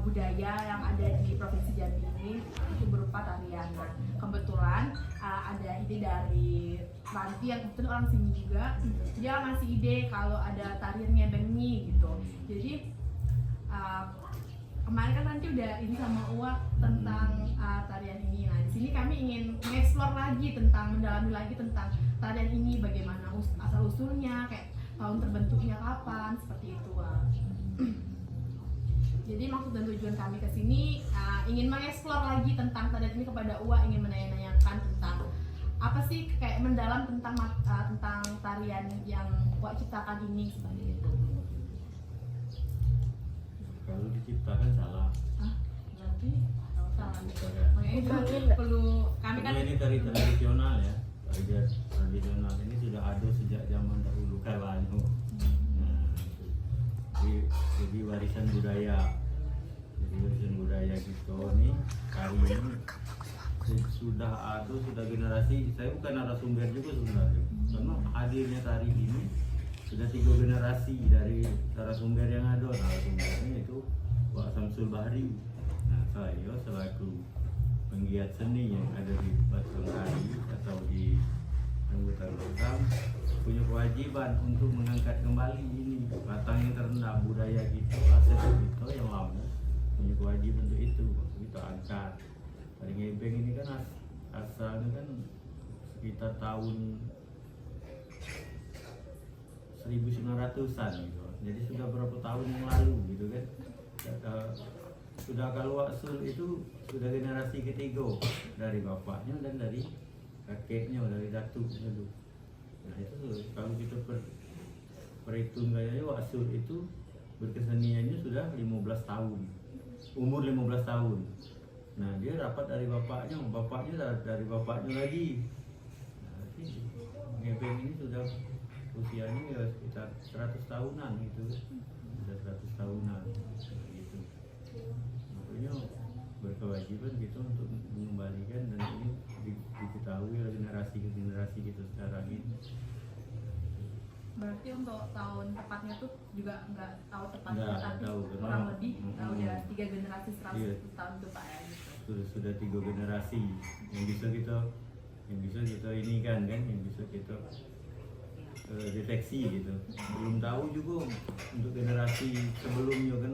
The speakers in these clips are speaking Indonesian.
budaya yang ada di Provinsi Jambi ini itu berupa tarian. Nah, kebetulan ada ide dari Ranti yang kebetulan orang sini juga, dia ngasih ide kalau ada tarian ngebengi gitu. Jadi kemarin kan Ranti udah ini sama Uwa tentang tarian ini. Nah, di sini kami ingin mengeksplor lagi tentang, mendalami lagi tentang tarian ini, bagaimana asal usulnya, kayak tahun terbentuknya kapan, seperti itu. Jadi maksud dan tujuan kami ke sini ingin mengeksplor lagi tentang tarian ini kepada Uwa, ingin menanyakan tentang apa sih, kayak mendalam tentang tarian yang Uwa ciptakan ini, seperti itu. Kalau diciptakan salah. Berarti salah. Ya. Makanya itu perlu kami kan ini tari tradisional ya. Tari tradisional ini sudah ada sejak zaman dahulu kala. Nah, jadi warisan budaya. Jadi warisan budaya gitu nih. Tari ini sudah ada, sudah generasi. Saya bukan narasumber juga sebenarnya. Karena hadirnya tari ini sudah 3 generasi dari narasumber yang ada. Narasumbernya itu Pak Samsul Bahri. Nah, saya selaku penggiat seni yang ada di Batuan Tari atau di anggota Batam punya kewajiban untuk mengangkat kembali ini batang yang terendam budaya kita, aset kita yang lama, punya kewajiban untuk itu kita angkat. Tari ngebeng ini kan asalnya kan sekitar tahun 1900-an gitu. Jadi sudah berapa tahun yang lalu gitu kan. Sudah kalau Sul itu sudah generasi ketiga dari bapaknya dan dari kakeknya, dari datuknya dulu. Nah itu kalau kita perhitung kayaknya Sul itu berkeseniannya sudah 15 tahun, umur 15 tahun. Nah dia dapat dari bapaknya dari bapaknya lagi. Nah, ngebeng ini sudah usianya ya sekitar 100 tahunan gitu, sudah 100 tahunan gitu. Makanya berkewajiban gitu untuk mengembalikan, dan ini diketahui oleh generasi ke generasi gitu sekarang ini. berarti untuk tahun tepatnya tuh juga nggak tahu tepatnya, Nggak tapi tahu, kurang lebih udah 3 generasi 100 Iya. tahun tuh Pak ya gitu. Sudah 3 generasi yang bisa kita ini kan yang bisa kita deteksi gitu. Belum tahu juga untuk generasi sebelumnya kan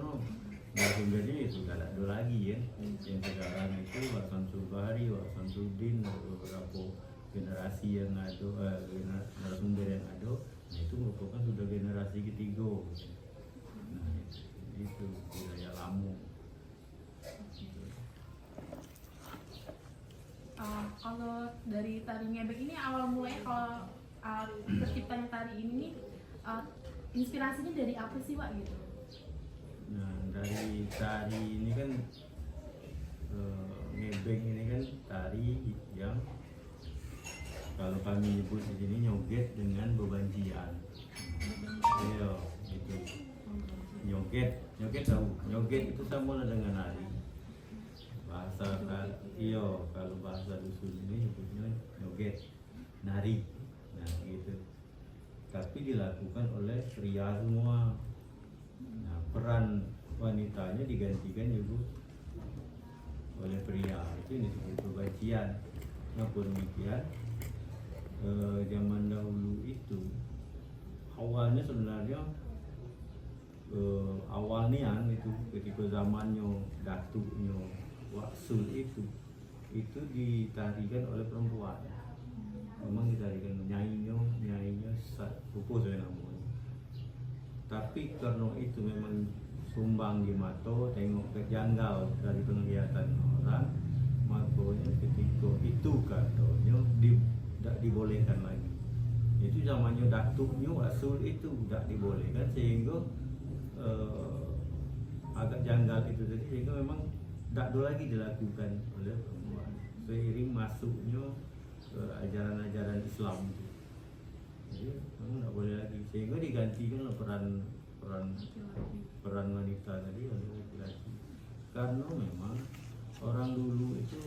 narasumbernya itu gak ada lagi ya. Yang sekarang itu Pak Samsul Bahri, Pak Samsudin, beberapa generasi yang ada, narasumber yang ada, itu merupakan sudah generasi ketiga. Nah itu budaya lama. Kalau dari tari ngebek ini awal mulanya, kalau terciptanya tari ini nih, inspirasinya dari apa sih Wak gitu? Nah dari tari ini kan ngebeng ini kan tari yang kalau kami nyebut di sini nyoget dengan bebanjian. Iya itu nyoget tahu, nyoget itu sama dengan nari. Bahasa kalau bahasa dusun ini nyebutnya nyoget, nari. Nah gitu. Tapi dilakukan oleh pria semua. Nah, peran wanitanya digantikan juga oleh pria. Itu yang disebut bebanjian. Namun demikian zaman dahulu itu awalnya sebenarnya awalnya itu ketika zamannya datuknya Wak Sul itu ditarikan oleh perempuan. Memang ditarikan nyainya pupus saya namanya. Tapi karena itu memang sumbang di mata, tengok kejanggal dari penglihatan orang, makanya ketika itu katanya tidak dibolehkan lagi. Itu zamannya datuknya Wak Sul itu tidak dibolehkan, sehingga agak janggal itu tadi, sehingga memang tidak ada lagi dilakukan oleh perempuan seiring masuknya ajaran-ajaran Islam itu. Jadi memang tidak boleh lagi, sehingga digantikan peran wanita tadi oleh laki-laki. Karena memang orang dulu itu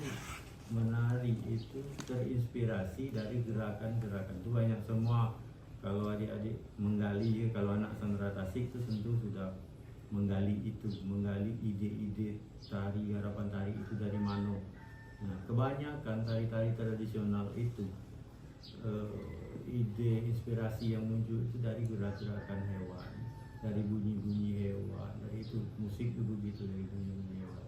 menari itu terinspirasi dari gerakan-gerakan itu banyak semua. Kalau adik-adik menggali, kalau anak sandera Tasik itu tentu sudah menggali ide-ide tari, garapan tari itu dari mana. Nah, kebanyakan tari-tari tradisional itu ide inspirasi yang muncul itu dari gerak-gerakan hewan, dari bunyi-bunyi hewan, dari itu musik juga gitu, dari bunyi-bunyi hewan.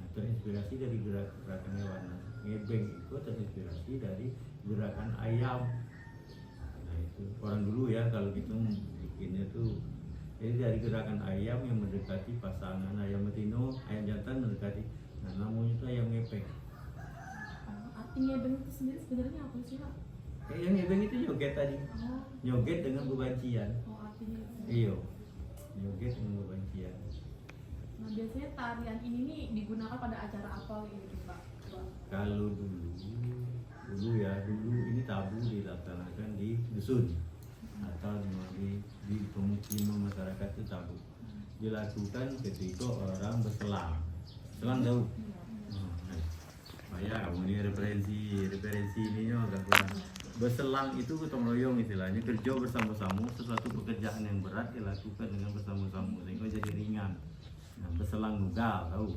Nah, terinspirasi dari gerak-gerakan hewan. Nah, ngebeng itu terinspirasi dari gerakan ayam. Nah, itu orang dulu ya kalau gitu bikinnya tuh, jadi dari gerakan ayam yang mendekati pasangan, ayam betina, ayam jantan mendekati, nah namanya itu ayam ngepeng. Arti ngebeng itu sendiri sebenarnya apa sih Pak? Yang ngepeng itu joget tadi, Oh, nyoget dengan bebancian. artinya itu. Iyo, nyoget dengan bebancian. Nah biasanya tarian ini nih digunakan pada acara apa gitu Pak? Kalau dulu ini tabu dilaksanakan di dusun atau di pemukiman masyarakat itu tabu. Dilakukan ketika orang berselang, selang jauh. Ya, kamu ini referensi ini agak kurang. Berselang itu gotong royong istilahnya, kerja bersama-sama, sesuatu pekerjaan yang berat dilakukan dengan bersama-sama sehingga jadi ringan. Nah, berselang nugal tahu.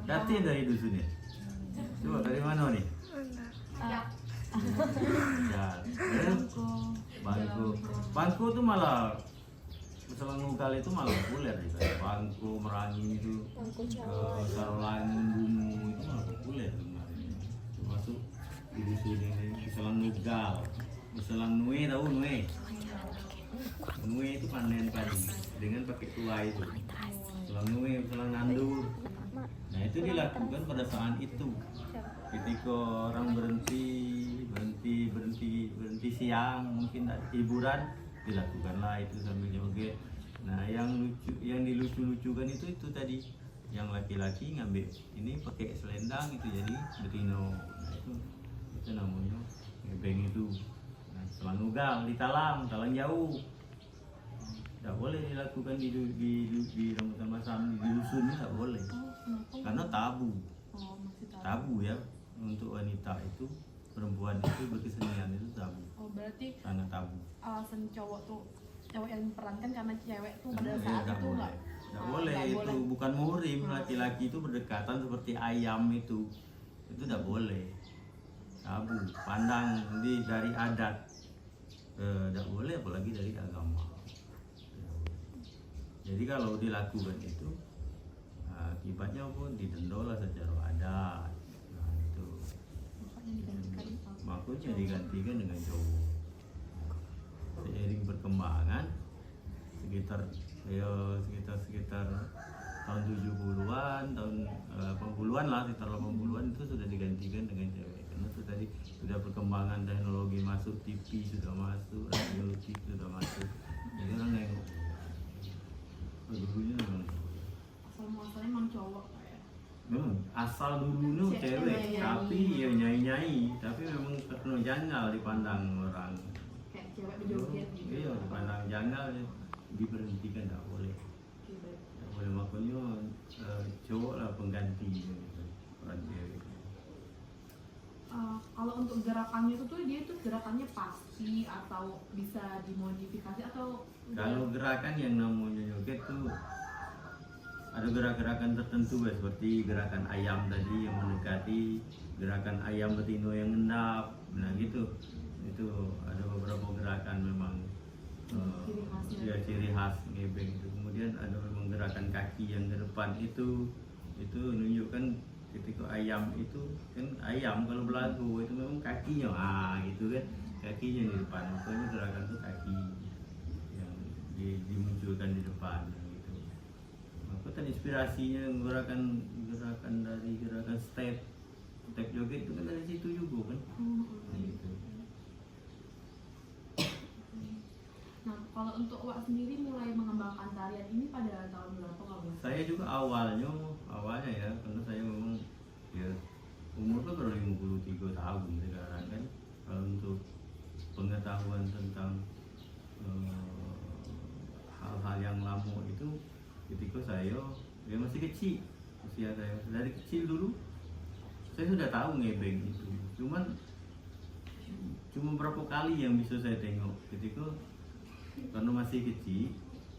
Dati dari dusun ya. Coba dari mana nih? Ya. Bangku tuh malah berselang nugal itu malah populer di sana. Bangku, merangin itu, sarolangin, bungu itu malah populer kemarin. Termasuk di dusun ini berselang nugal, berselang nue, tahu nue? Nue itu panen padi dengan pakai tuai itu. Berselang nue, berselang nandur. Nah itu dilakukan pada saat itu. Ketika orang berhenti siang, mungkin hiburan, dilakukanlah itu sambil joget. Nah yang dilucu-lucukan itu tadi, yang laki-laki ngambil ini pakai selendang itu jadi betino. Nah itu namanya ngebeng itu. Nah, selang nugal di talang jauh. Tidak boleh dilakukan di rambutan masam, di dusun ini tidak boleh. Karena tabu. Tabu ya, untuk wanita itu, perempuan itu berkesenian itu tabu. Oh berarti Sangat tabu. alasan cowok yang diperankan karena cewek tuh pada Karena saat nggak itu boleh. Nggak boleh nggak itu, boleh. bukan muhrim. Laki-laki itu berdekatan seperti ayam itu tidak boleh. Tabu, pandang dari adat. Tidak boleh, apalagi dari agama. Jadi kalau dilakukan itu, akibatnya pun didendolah secara adat. Nah itu makanya digantikan dengan cowok. Seiring perkembangan sekitar tahun 70-an, tahun 80-an lah, sekitar 80-an itu sudah digantikan dengan cewek. Karena itu tadi sudah perkembangan teknologi masuk, TV sudah masuk, radio sudah masuk. Jadi orang nengok. Dulunya memang asal muasalnya emang cowok kayak. Asal dulunya cewek, tapi ya nyai-nyai, tapi memang terkenal janggal dipandang orang. Kayak cewek berjoget gitu. Iya, dipandang janggal, diberhentikan tidak boleh. Tidak boleh, makanya cowok lah pengganti gitu, orang cewek. Kalau untuk gerakannya itu tuh dia tuh gerakannya pasti atau bisa dimodifikasi atau Kalau gerakan yang namanya joget tuh ada gerakan tertentu ya, seperti gerakan ayam tadi yang mendekati, gerakan ayam betina yang ngendap, nah gitu. Itu ada beberapa gerakan memang ciri khas ngebeng itu. Kemudian ada memang gerakan kaki yang ke depan itu menunjukkan ketika ayam itu kan, ayam kalau belagu itu memang kakinya gitu kan, kakinya di depan, makanya gerakan itu kaki yang dimunculkan di depan gitu. Maka terinspirasinya gerakan dari gerakan step joget itu kan dari situ juga kan. Gitu. Nah, kalau untuk Wak sendiri mulai mengembangkan tarian ini pada tahun berapa kalau Saya juga awalnya ya, karena saya memang ya umur kan baru 53 tahun sekarang kan. Kalau untuk pengetahuan tentang hal-hal yang lama itu ketika saya masih kecil, usia saya dari kecil dulu saya sudah tahu ngebeng itu. Cuma berapa kali yang bisa saya tengok ketika karena masih kecil,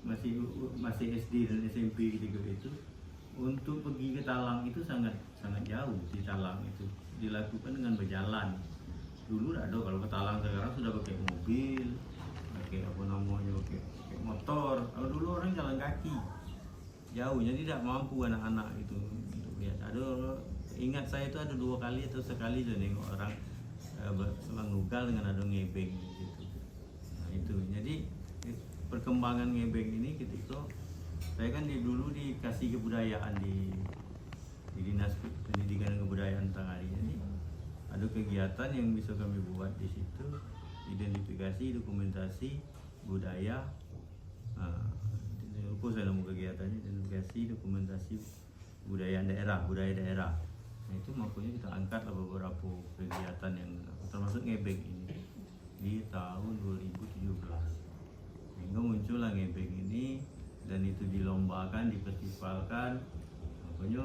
masih SD dan SMP gitu itu, untuk pergi ke Talang itu sangat sangat jauh. Di Talang itu dilakukan dengan berjalan. Dulu ada, kalau ke Talang sekarang sudah pakai mobil, pakai apa namanya, pakai motor. Kalau dulu orang jalan kaki jauh, jadi tidak mampu anak-anak itu untuk lihat. Ada, ingat saya itu ada 2 kali atau sekali saya nengok orang Selang Nugal dengan ada ngebeng gitu. Nah itu, jadi perkembangan ngebeng ini ketika saya kan dulu dikasih kebudayaan di Dinas Pendidikan dan Kebudayaan Tangari. Jadi ada kegiatan yang bisa kami buat di situ, identifikasi, dokumentasi budaya. Lupa saya nama kegiatannya, identifikasi, dokumentasi budaya daerah. Nah itu makanya kita angkatlah beberapa kegiatan yang termasuk ngebeng ini di tahun 2017. Sehingga muncullah ngebeng ini, dan itu dilombakan, difestivalkan, makanya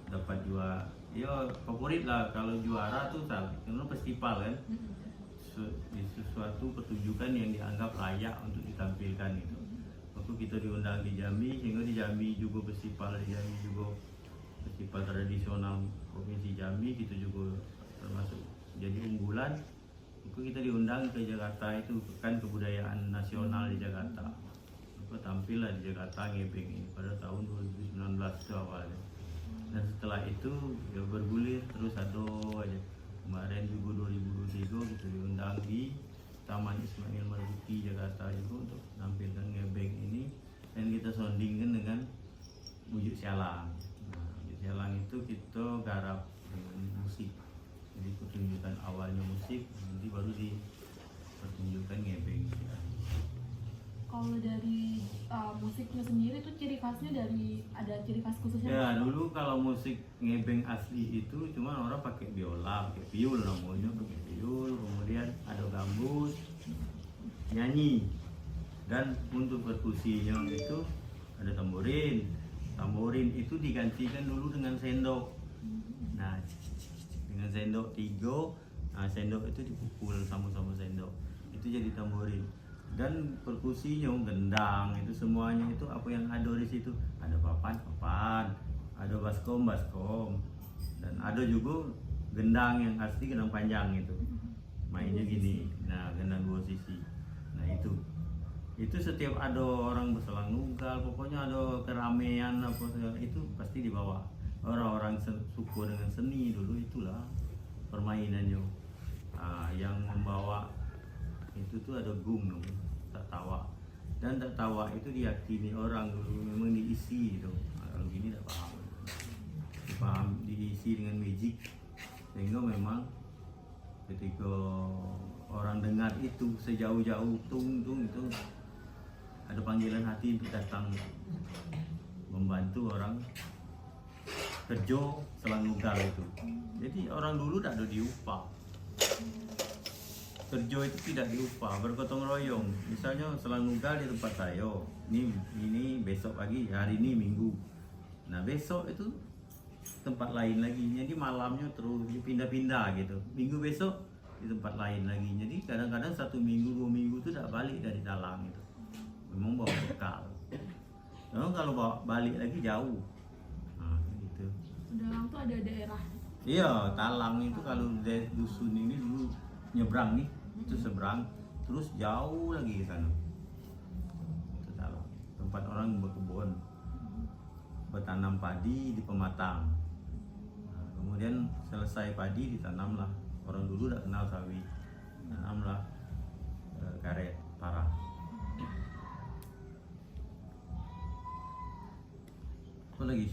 dapat juara. Ya favorit lah kalau juara tuh karena festival kan, sesuatu pertunjukan yang dianggap layak untuk ditampilkan gitu. Waktu kita diundang di Jambi, sehingga di Jambi juga festival, di Jambi juga festival tradisional Provinsi Jambi, kita juga termasuk jadi unggulan. Itu kita diundang ke Jakarta, itu kan kebudayaan nasional di Jakarta. Maka tampillah di Jakarta ngebeng ini pada tahun 2019 itu awalnya. Dan setelah itu ya bergulir terus, ada aja. Kemarin juga 2023 kita diundang di Taman Ismail Marzuki Jakarta juga untuk menampilkan ngebeng ini, dan kita soundingkan dengan Bujuk Sialang. Nah, Bujuk Sialang itu kita garap dengan musik. Jadi pertunjukan awalnya musik, nanti baru dipertunjukkan ngebeng. Kalau dari musiknya sendiri itu ciri khasnya ada ciri khas khususnya? Ya dulu kalau musik ngebeng asli itu cuma orang pakai biola, pakai viol namanya, pakai viol, kemudian ada gambus, nyanyi, dan untuk perkusinya itu ada tamborin. Tamborin itu digantikan dulu dengan sendok. Nah dengan sendok 3, nah sendok itu dipukul sama-sama sendok, itu jadi tamborin. Dan perkusinya gendang, itu semuanya itu apa yang ada di situ, ada papan, ada baskom, dan ada juga gendang yang asli, gendang panjang itu mainnya gini. Nah gendang 2 sisi. Nah itu setiap ada orang berselang nugal, pokoknya ada keramaian apa itu pasti dibawa. Orang-orang suku dengan seni dulu itulah permainannya. Yang membawa itu tuh ada gung namanya, tak tawa. Dan tak tawa itu diyakini orang dulu memang diisi gitu. Kalau gini tak paham, diisi dengan magic, sehingga memang ketika orang dengar itu sejauh-jauh tung itu ada panggilan hati untuk datang membantu orang kerja Selang Nugal itu. Jadi orang dulu tak ada diupah. Kerja itu tidak diupah, bergotong royong. Misalnya Selang Nugal di tempat saya, ini besok pagi, hari ini Minggu. Nah besok itu tempat lain lagi, jadi malamnya terus pindah-pindah gitu. Minggu besok di tempat lain lagi. Jadi kadang-kadang 1 minggu, 2 minggu itu tidak balik dari Talang itu. Memang bawa bekal. Memang kalau bawa balik lagi jauh. Nah gitu. Dalang tuh ada daerah. Iya, Talang itu kalau dari dusun ini dulu nyebrang nih, itu seberang, terus jauh lagi ke sana. Itu Talang, tempat orang berkebun, bertanam padi di pematang. Nah, kemudian selesai padi ditanamlah, orang dulu tidak kenal sawi, tanamlah karet parah. Apa lagi?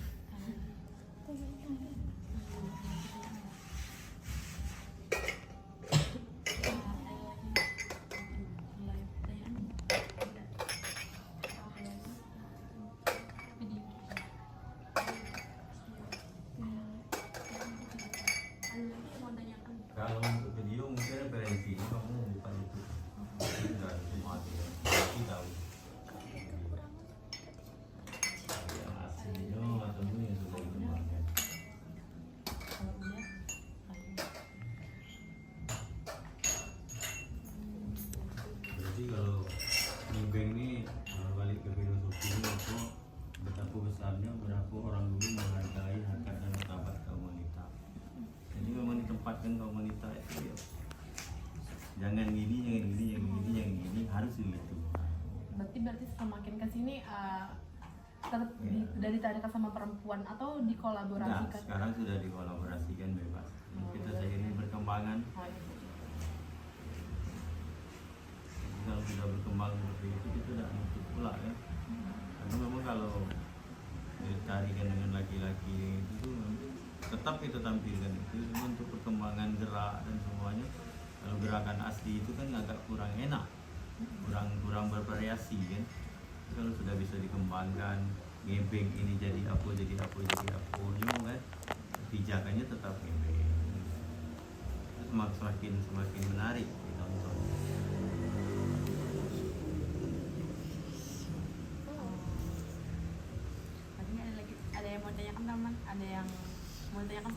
Kalau untuk video mungkin referensi kamu buka itu dan semua kita tahu yang aslinya atau dasarnya berapa orang dulu menghargai harkat dan martabat kaum wanita. Jadi memang ditempatkan kaum wanita itu ya, jangan gini, jangan gini, jangan gini, jangan gini, harus begitu. Berarti semakin ke sini Iya. sudah ditarikan sama perempuan atau Nah, dikolaborasikan? sekarang sudah dikolaborasikan bebas. Kita seiring berkembangan. Oh, iya. Kalau sudah berkembang seperti itu kita tidak nutup pula ya. Karena memang kalau ditarikan dengan laki-laki itu tetap kita tampilkan itu cuma untuk perkembangan gerak dan semuanya. Kalau gerakan asli itu kan agak kurang enak, kurang bervariasi kan. Kalau sudah bisa dikembangkan, gebeng ini jadi apa, kan pijakannya tetap gebeng. Semakin menarik ditonton. Tadi ada yang mau tanyakan teman, ada yang mau tanyakan